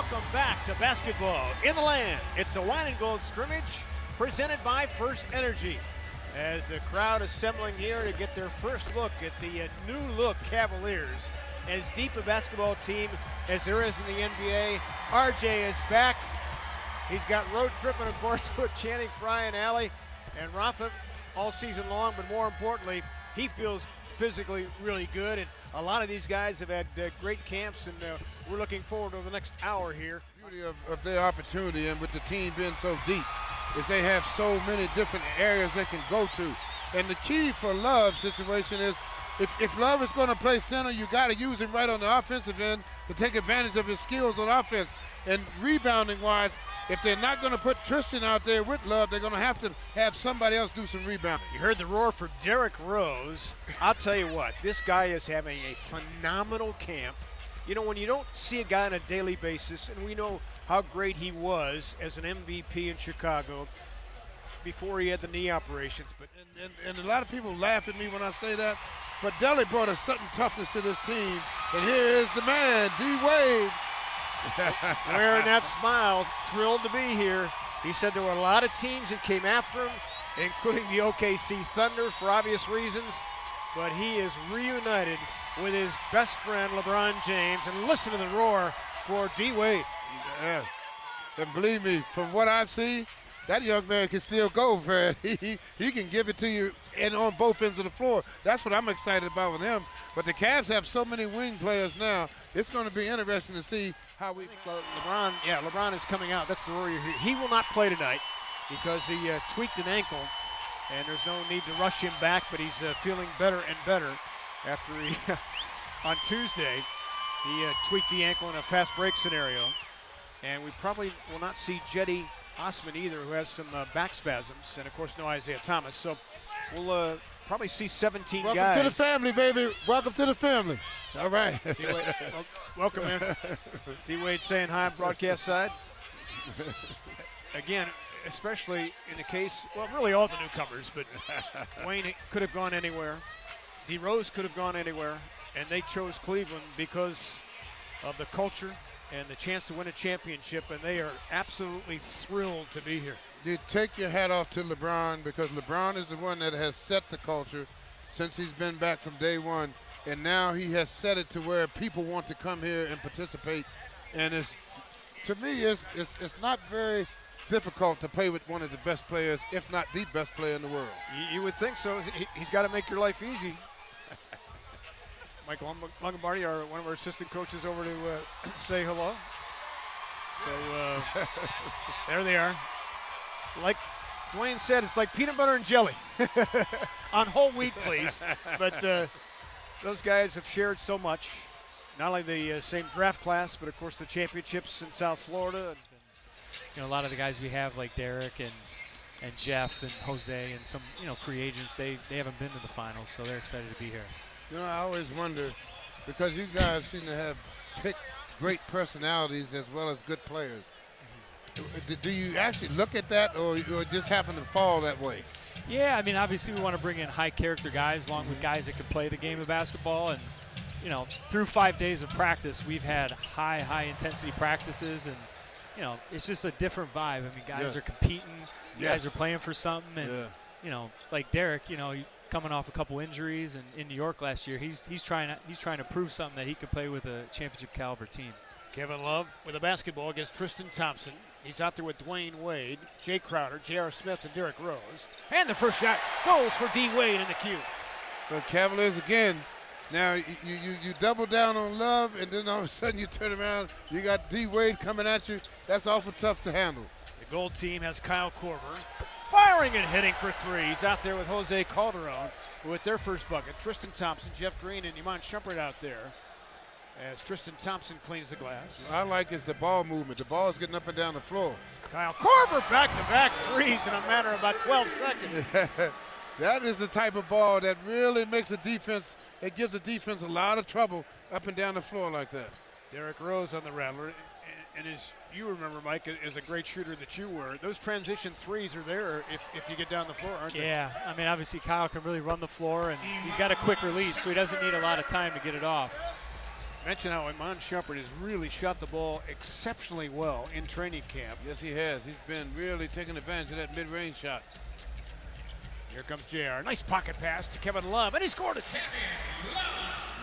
welcome back to basketball in the land. It's the Wine and Gold Scrimmage presented by First Energy. As the crowd assembling here to get their first look at the new look Cavaliers. As deep a basketball team as there is in the NBA. RJ is back. He's got road tripping, of course, with Channing Frye and Alley and Rafa all season long, but more importantly, he feels physically really good, and a lot of these guys have had great camps, and we're looking forward to the next hour here. The beauty of their opportunity, and with the team being so deep, is they have so many different areas they can go to. And the key for Love's situation is, if Love is going to play center, you got to use him right on the offensive end to take advantage of his skills on offense. And rebounding-wise, if they're not going to put Tristan out there with Love, they're going to have somebody else do some rebounding. You heard the roar for Derrick Rose. I'll tell you what, this guy is having a phenomenal camp. You know, when you don't see a guy on a daily basis, and we know how great he was as an MVP in Chicago before he had the knee operations. But and a lot of people laugh at me when I say that, but Delly brought a certain toughness to this team. And here is the man, D-Wade. Wearing that smile, thrilled to be here. He said there were a lot of teams that came after him, including the OKC Thunder for obvious reasons, but he is reunited with his best friend LeBron James. And listen to the roar for D-Wade. Yeah. And believe me, from what I've seen, that young man can still go, Fred. He can give it to you and on both ends of the floor. That's what I'm excited about with him. But the Cavs have so many wing players now. It's going to be interesting to see how we. LeBron is coming out. That's the worry here. He will not play tonight because he tweaked an ankle, and there's no need to rush him back. But he's feeling better and better after he on Tuesday he tweaked the ankle in a fast break scenario, and we probably will not see Jetty Osman either, who has some back spasms, and of course no Isaiah Thomas. So we'll probably see 17 guys. Welcome to the family, baby. Welcome to the family. All right. D-Wade, welcome, man. D-Wade saying hi on broadcast side. Again, especially in the case, well, really all the newcomers, but Wayne could have gone anywhere. D. Rose could have gone anywhere, and they chose Cleveland because of the culture and the chance to win a championship, and they are absolutely thrilled to be here. You take your hat off to LeBron, because LeBron is the one that has set the culture since he's been back from day one, and now he has set it to where people want to come here and participate. And to me, it's not very difficult to play with one of the best players, if not the best player in the world. You would think so. He's got to make your life easy. Michael Longobardi, one of our assistant coaches, over to say hello. So there they are. Like Dwayne said, it's like peanut butter and jelly. On whole wheat, please. But those guys have shared so much. Not only the same draft class, but of course the championships in South Florida. You know, a lot of the guys we have, like Derek and Jeff and Jose and some, free agents, they haven't been to the finals, so they're excited to be here. You know, I always wonder, because you guys seem to have picked great personalities as well as good players. Do you actually look at that, or it just happen to fall that way? Yeah, I mean, obviously we want to bring in high character guys along with guys that can play the game of basketball. And, through 5 days of practice, we've had high intensity practices, and, it's just a different vibe. I mean, guys are competing, guys are playing for something, and, like Derek, coming off a couple injuries, and in New York last year, he's trying to prove something that he could play with a championship caliber team. Kevin Love with a basketball against Tristan Thompson. He's out there with Dwayne Wade, Jay Crowder, J.R. Smith, and Derrick Rose. And the first shot goes for D. Wade in the cue. So Cavaliers again. Now you double down on Love, and then all of a sudden you turn around, you got D. Wade coming at you. That's awful tough to handle. The gold team has Kyle Korver firing and hitting for three. He's out there with Jose Calderon with their first bucket. Tristan Thompson, Jeff Green, and Iman Shumpert out there as Tristan Thompson cleans the glass. What I like is the ball movement. The ball is getting up and down the floor. Kyle Korver back-to-back threes in a matter of about 12 seconds. That is the type of ball that really makes a defense, it gives the defense a lot of trouble up and down the floor like that. Derrick Rose on the rattler. And as you remember, Mike, as a great shooter that you were, those transition threes are there if you get down the floor, aren't they? Yeah, I mean, obviously Kyle can really run the floor, and he's got a quick release, so he doesn't need a lot of time to get it off. Mention how Iman Shumpert has really shot the ball exceptionally well in training camp. Yes, he has. He's been really taking advantage of that mid-range shot. Here comes JR. Nice pocket pass to Kevin Love, and he scored it.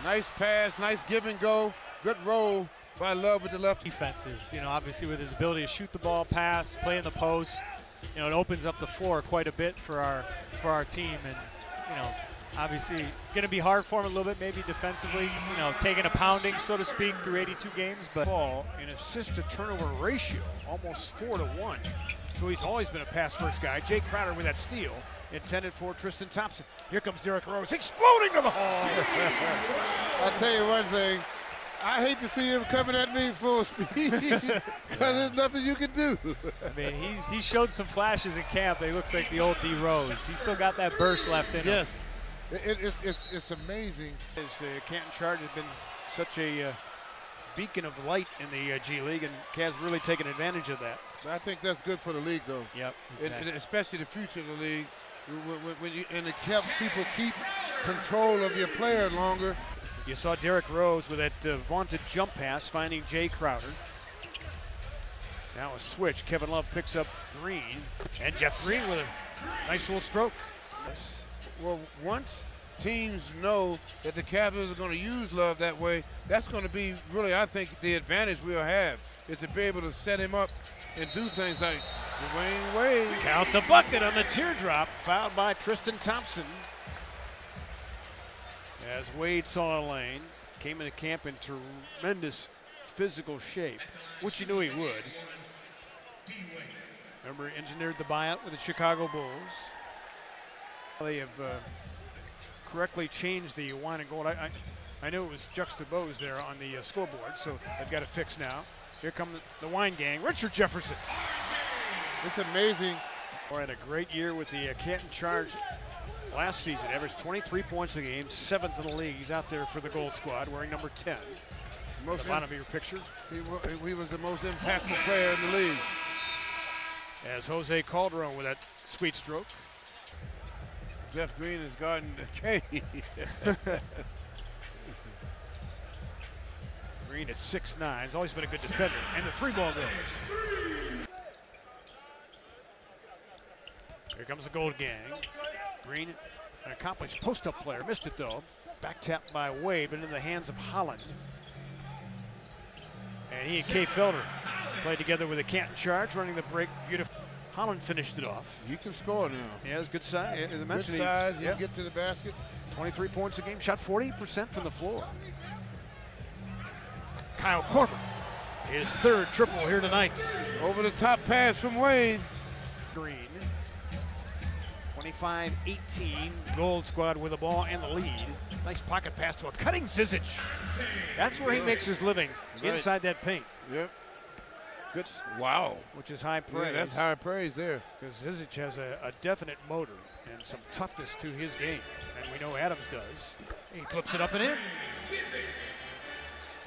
Nice pass, nice give and go. Good roll by Love with the left. Defenses, obviously with his ability to shoot the ball, pass, play in the post, it opens up the floor quite a bit for our team, and obviously going to be hard for him a little bit, maybe defensively, taking a pounding, so to speak, through 82 games. But ball in assist to turnover ratio, almost 4-1. So he's always been a pass-first guy. Jay Crowder with that steal, intended for Tristan Thompson. Here comes Derrick Rose, exploding to the hole. I'll tell you one thing. I hate to see him coming at me full speed because there's nothing you can do. I mean, he showed some flashes in camp. He looks like the old D Rose. He's still got that burst left in him. Yes, it's amazing. Canton Charge has been such a beacon of light in the G League, and Cavs really taken advantage of that. I think that's good for the league, though. Yep, exactly. Especially the future of the league. And it helps people keep control of your player longer. You saw Derrick Rose with that vaunted jump pass, finding Jay Crowder. Now a switch. Kevin Love picks up Green, and Jeff Green with a nice little stroke. Yes. Well, once teams know that the Cavaliers are going to use Love that way, that's going to be really, I think, the advantage we'll have is to be able to set him up and do things like Dwayne Wade. Count the bucket on the teardrop, fouled by Tristan Thompson. As Wade saw a lane, came into camp in tremendous physical shape, which you knew he would. Remember, he engineered the buyout with the Chicago Bulls. They have correctly changed the wine and gold. I knew it was juxtaposed there on the scoreboard, so they've got it fixed now. Here come the wine gang, Richard Jefferson. It's amazing. Had a great year with the Canton Charge last season. Averaged 23 points a game, 7th in the league. He's out there for the gold squad, wearing number 10. At the bottom of your picture. He was the most impactful player in the league. As Jose Calderon with that sweet stroke. Jeff Green is guarding the K. Green at 6'9", has always been a good defender, and the three ball goes. Here comes the Gold Gang. Green, an accomplished post-up player, missed it though. Back tap by Wade, but in the hands of Holland. And he and Kay Felder played together with the Canton Charge, running the break beautiful. Holland finished it off. You can score now. Yeah, it's good size. Good size, you can get to the basket. 23 points a game, shot 40% from the floor. Kyle Korver, his third triple here tonight. Over the top pass from Wade. Green, 25-18, Gold Squad with the ball and the lead. Nice pocket pass to a cutting Zizic. That's where he makes his living, inside that paint. Yep. Good. Wow. Which is high praise. Yeah, that's high praise there. Because Zizic has a definite motor and some toughness to his game. And we know Adams does. He flips it up and in.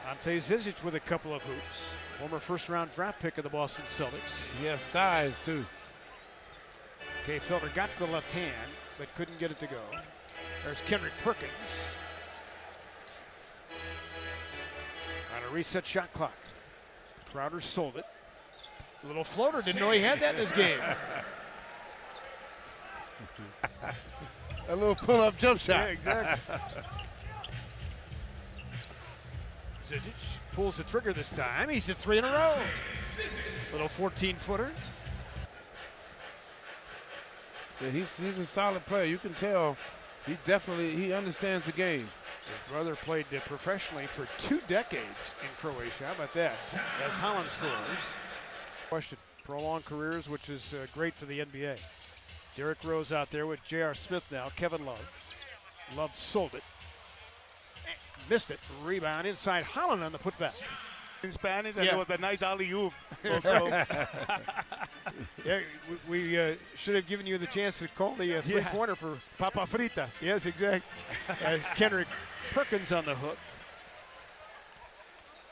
Ante Zizic with a couple of hoops. Former first-round draft pick of the Boston Celtics. He has size, too. Okay, Felder got to the left hand, but couldn't get it to go. There's Kendrick Perkins. On a reset shot clock. Crowder sold it. Little floater, didn't know he had that in his game. A little pull-up jump shot. Yeah, exactly. Zizic pulls the trigger this time. He's at 3 in a row. Little 14-footer. Yeah, he's a solid player. You can tell he understands the game. His brother played professionally for 2 decades in Croatia. How about that? As Holland scores. Question, prolonged careers, which is great for the NBA. Derrick Rose out there with J.R. Smith now. Kevin Love. Love sold it. Missed it. Rebound inside Holland on the putback. In Spanish, and Yeah. it was a nice alley-oop. Yeah, we should have given you the chance to call the three-pointer for Papa fritas. Yes, exactly. As Kendrick Perkins on the hook.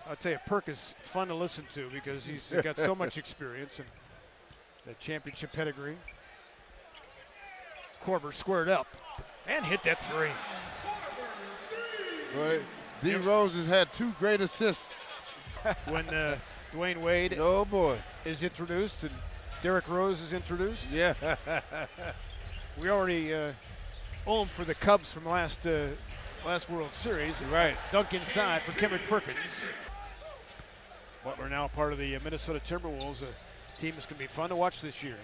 I'll tell you, Perk is fun to listen to because he's got so much experience and the championship pedigree. Korver squared up and hit that three. Boy, D. Rose has had 2 great assists. When Dwayne Wade Oh boy. is introduced and Derrick Rose is introduced. Yeah. We already owe him for the Cubs from last World Series. Right. Dunk inside for Kendrick Perkins. Butler now part of the Minnesota Timberwolves, a team that's going to be fun to watch this year.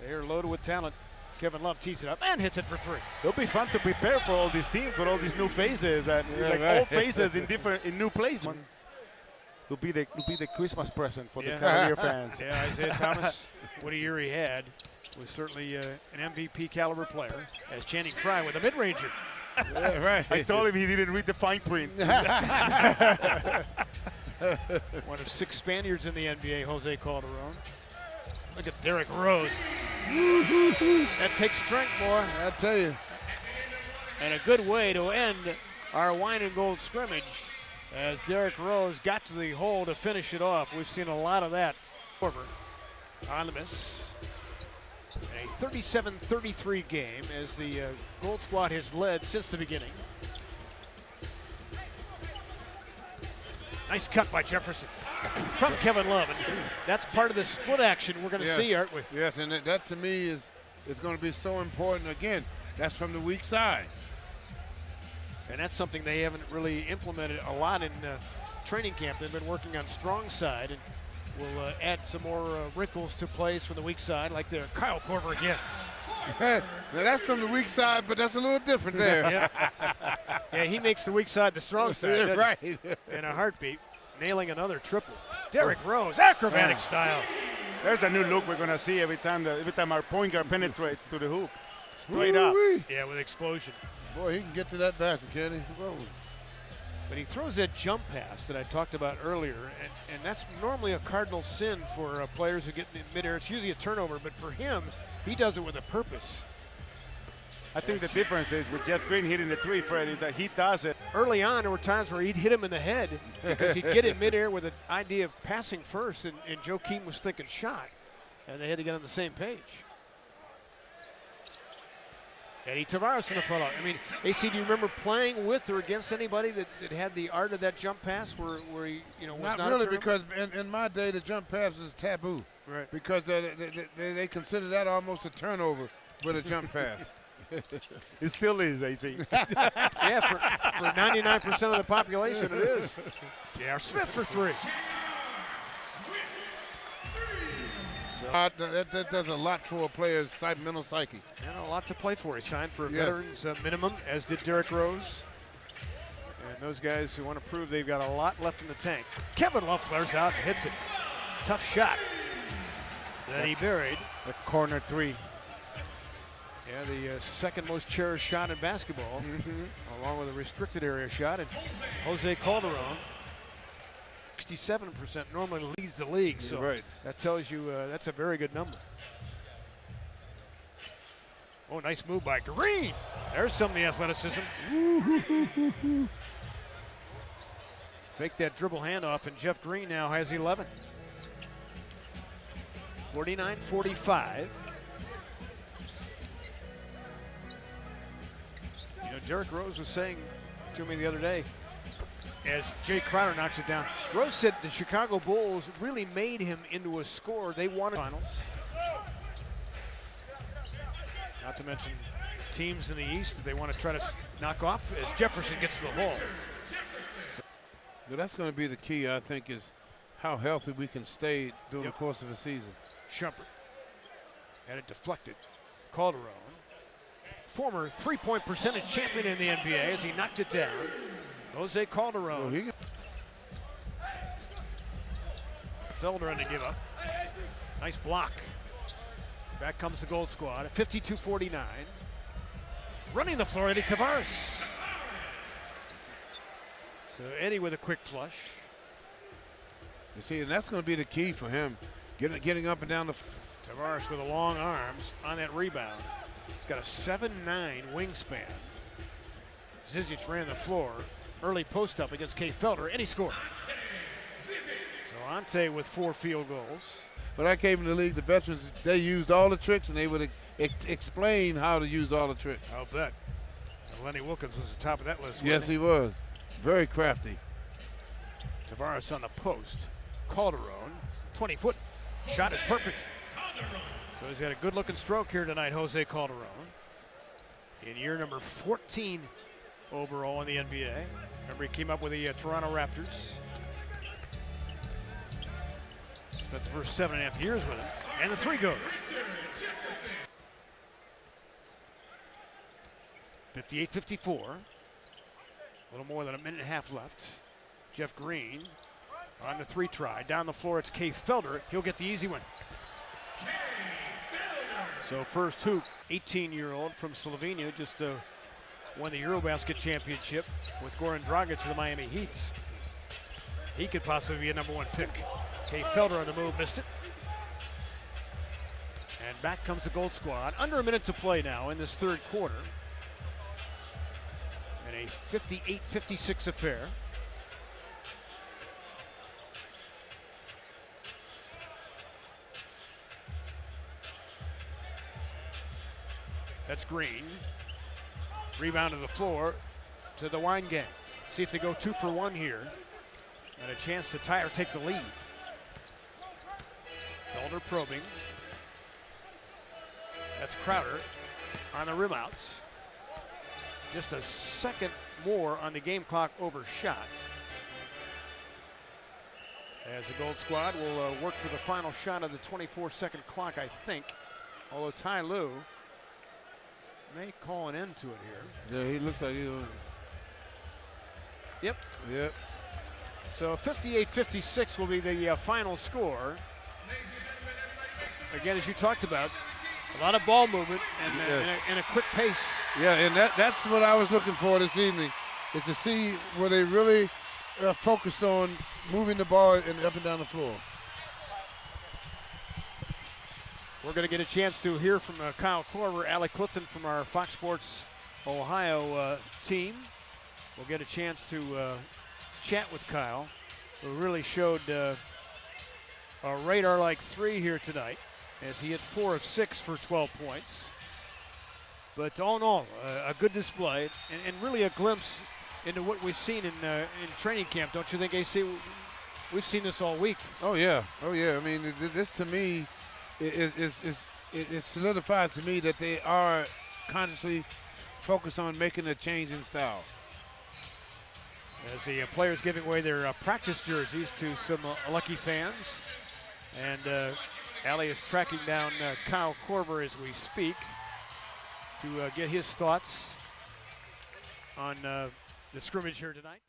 They are loaded with talent. Kevin Love tees it up and hits it for 3. It'll be fun to prepare for all these teams, for all these new faces, and old faces in new places. It'll be the Christmas present for the Cavalier fans. Yeah, Isaiah Thomas, what a year he had. Was certainly an MVP caliber player. As Channing Frye with a mid-ranger. Yeah, right. I told him he didn't read the fine print. One of 6 Spaniards in the NBA, Jose Calderon. Look at Derrick Rose. That takes strength, boy. I tell you. And a good way to end our wine and gold scrimmage as Derrick Rose got to the hole to finish it off. We've seen a lot of that. Over on the miss. A 37-33 game as the Gold Squad has led since the beginning. Nice cut by Jefferson from Kevin Love. And that's part of the split action we're going to see, aren't we? Yes, and that to me is going to be so important. Again, that's from the weak side. And that's something they haven't really implemented a lot in training camp. They've been working on strong side, and we'll add some more wrinkles to plays from the weak side, like the Kyle Korver again. Now that's from the weak side, but that's a little different there. Yeah, he makes the weak side the strong side. Yeah, right. In a heartbeat, nailing another triple. Derrick Rose, acrobatic style. There's a new look we're gonna see every time our point guard penetrates to the hoop, straight up. Woo-wee. Yeah, with explosion. Boy, he can get to that basket, can he? Whoa. But he throws that jump pass that I talked about earlier, and that's normally a cardinal sin for players who get in midair. It's usually a turnover, but for him, he does it with a purpose. I think the difference is with Jeff Green hitting the 3, Freddie, that he does it. Early on, there were times where he'd hit him in the head because he'd get in midair with an idea of passing first, and Joe Keem was thinking shot, and they had to get on the same page. Eddie Tavares in the follow. I mean, AC, do you remember playing with or against anybody that had the art of that jump pass where he, was not really, a because in my day the jump pass is taboo. Right. Because they consider that almost a turnover with a jump pass. It still is, AC. Yeah, for 99% of the population, it is. J.R. Smith for 3. That does a lot for a player's mental psyche. And a lot to play for. He signed for a veteran's minimum, as did Derrick Rose. And those guys who want to prove they've got a lot left in the tank. Kevin Love flares out and hits it. Tough shot that he buried. The corner 3. Yeah, the second most cherished shot in basketball, along with a restricted area shot. And Jose Calderon, 67% normally leads the league, so that tells you that's a very good number. Oh, nice move by Green. There's some of the athleticism. Fake that dribble handoff, and Jeff Green now has 11. 49-45. Derrick Rose was saying to me the other day, as Jay Crowder knocks it down, Rose said the Chicago Bulls really made him into a scorer. They wanted finals. Not to mention teams in the East that they want to try to knock off as Jefferson gets to the hole. But that's going to be the key, I think, is how healthy we can stay during the course of the season. Shumpert had it deflected. Calderon, former three-point percentage champion in the NBA, as he knocked it down. Jose Calderon. Felder to give up. Nice block. Back comes the Gold Squad at 52-49. Running the floor, Eddie Tavares. So Eddie with a quick flush. You see, and that's going to be the key for him, getting up and down the. Tavares with the long arms on that rebound. He's got a 7'9" wingspan. Zizic ran the floor. Early post up against Kay Felder, and he scored. So Ante with 4 field goals. When I came in the league, the veterans, they used all the tricks, and they would explain how to use all the tricks. I'll bet. Lenny Wilkins was the top of that list. Yes, he was. Very crafty. Tavares on the post. Calderon, 20-foot. Shot is perfect. So he's got a good-looking stroke here tonight, Jose Calderon. In year number 14 overall in the NBA. Remember, he came up with the Toronto Raptors. Spent the first 7.5 years with him. And the three goes. 58-54. A little more than a minute and a half left. Jeff Green on the three try. Down the floor, it's Kay Felder. He'll get the easy one. So first hoop, 18-year-old from Slovenia, just won the Eurobasket championship with Goran Dragic of the Miami Heat. He could possibly be a #1 pick. Kay Felder on the move, missed it. And back comes the Gold Squad. Under a minute to play now in this third quarter. In a 58-56 affair. That's Green. Rebound to the floor to the Wine Gang. See if they go 2 for 1 here. And a chance to tie or take the lead. Felder probing. That's Crowder on the rim outs. Just a second more on the game clock overshot. As the Gold Squad will work for the final shot of the 24-second clock, I think. Although Ty Lue may call an end to it here. Yeah, he looks like he'll. Yep. Yep. So 58-56 will be the final score. Again, as you talked about, a lot of ball movement and a quick pace. Yeah, and that's what I was looking for this evening, is to see where they really focused on moving the ball and up and down the floor. We're going to get a chance to hear from Kyle Korver, Alec Clifton from our Fox Sports Ohio team. We'll get a chance to chat with Kyle, who really showed a radar-like 3 here tonight, as he hit 4 of 6 for 12 points. But all in all, a good display, and really a glimpse into what we've seen in training camp. Don't you think, AC? We've seen this all week. Oh yeah, oh yeah. I mean, this to me it solidifies to me that they are consciously focused on making a change in style. As the players giving away their practice jerseys to some lucky fans. And Allie is tracking down Kyle Korver as we speak to get his thoughts on the scrimmage here tonight.